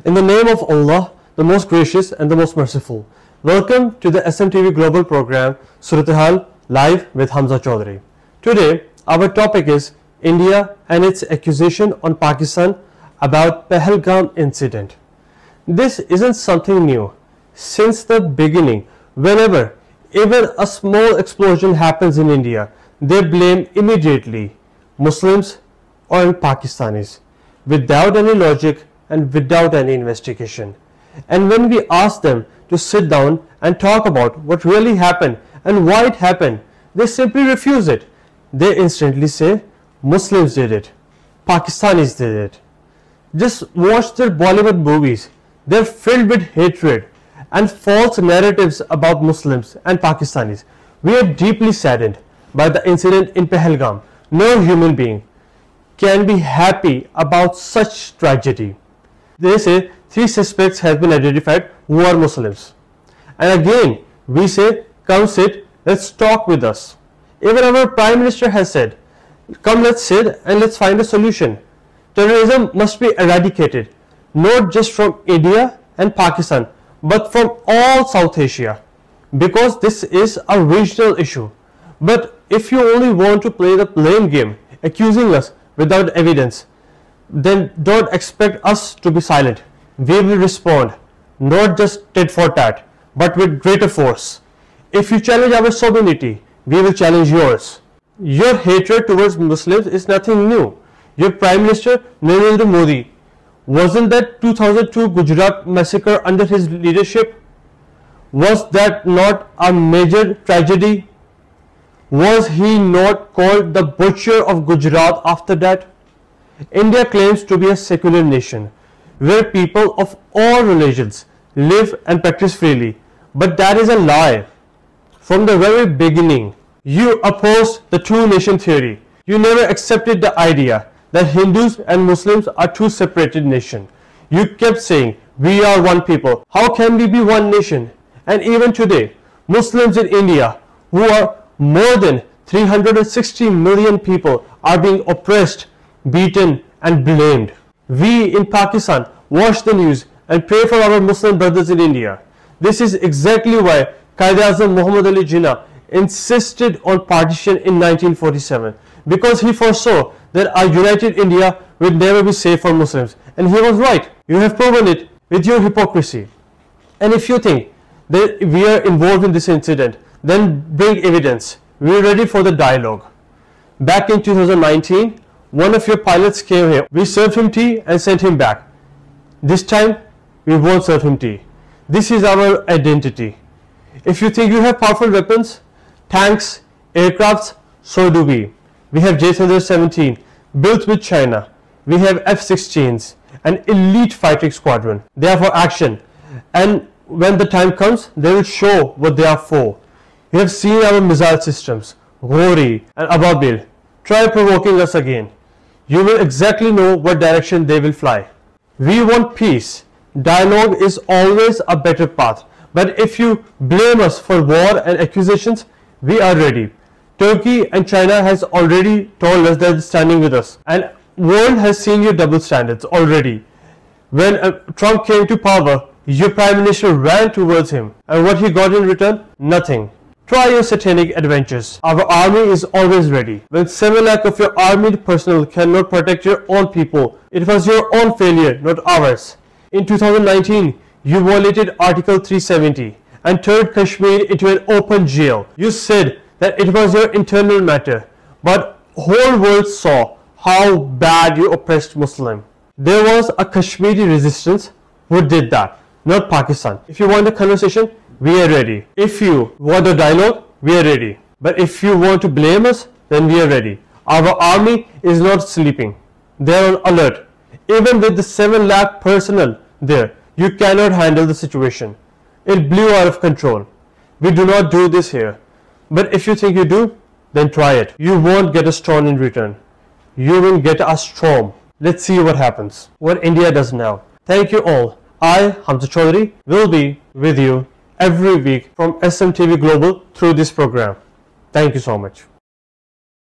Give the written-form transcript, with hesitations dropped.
In the name of Allah, the most gracious and the most merciful. Welcome to the SMTV Global program, Surat Hal Live with Hamza Chaudhary. Today, our topic is India and its accusation on Pakistan about Pahalgam incident. This isn't something new. Since the beginning, whenever even a small explosion happens in India, they blame immediately Muslims or Pakistanis, without any logic and without any investigation. And when we ask them to sit down and talk about what really happened and why it happened, they simply refuse it. They instantly say Muslims did it, Pakistanis did it. Just watch their Bollywood movies. They're filled with hatred and false narratives about Muslims and Pakistanis. We are deeply saddened by the incident in Pahalgam. No human being can be happy about such tragedy. They say 3 suspects have been identified who are Muslims. And again, we say, come sit, let's talk with us. Even our Prime Minister has said, come let's sit and let's find a solution. Terrorism must be eradicated, not just from India and Pakistan, but from all South Asia, because this is a regional issue. But if you only want to play the blame game, accusing us without evidence, then don't expect us to be silent. We will respond, not just tit for tat, but with greater force. If you challenge our sovereignty, we will challenge yours. Your hatred towards Muslims is nothing new. Your Prime Minister Narendra Modi, wasn't that 2002 Gujarat massacre under his leadership? Was that not a major tragedy? Was he not called the butcher of Gujarat after that? India claims to be a secular nation where people of all religions live and practice freely, but that is a lie. From the very beginning, you opposed the two-nation theory. You never accepted the idea that Hindus and Muslims are two separated nations. You kept saying, we are one people. How can we be one nation? And even today, Muslims in India, who are more than 360 million people, are being oppressed, beaten and blamed. We in Pakistan watch the news and pray for our Muslim brothers in India. This is exactly why Quaid-e-Azam Muhammad Ali Jinnah insisted on partition in 1947, because he foresaw that a united India would never be safe for Muslims. And he was right. You have proven it with your hypocrisy. And if you think that we are involved in this incident, then bring evidence. We are ready for the dialogue. Back in 2019, one of your pilots came here. We served him tea and sent him back. This time, we won't serve him tea. This is our identity. If you think you have powerful weapons, tanks, aircrafts, so do we. We have J-17 built with China. We have F-16s, an elite fighting squadron. They are for action. And when the time comes, they will show what they are for. You have seen our missile systems, Ghori and Ababil. Try provoking us again. You will exactly know what direction they will fly. We want peace. Dialogue is always a better path. But if you blame us for war and accusations, we are ready. Turkey and China has already told us they're standing with us. And world has seen your double standards already. When Trump came to power, your Prime Minister ran towards him. And what he got in return? Nothing. Try your satanic adventures. Our army is always ready. When 7 lakh of your armed personnel cannot protect your own people, it was your own failure, not ours. In 2019, you violated Article 370 and turned Kashmir into an open jail. You said that it was your internal matter, but whole world saw how bad you oppressed Muslim. There was a Kashmiri resistance who did that, not Pakistan. If you want a conversation, we are ready. If you want a dialogue, we are ready. But if you want to blame us, then we are ready. Our army is not sleeping. They are on alert. Even with the 7 lakh personnel there, you cannot handle the situation. It blew out of control. We do not do this here. But if you think you do, then try it. You won't get a storm in return. You will get a storm. Let's see what happens. What India does now. Thank you all. I, Hamza Chaudhary, will be with you every week from SMTV Global through this program. Thank you so much.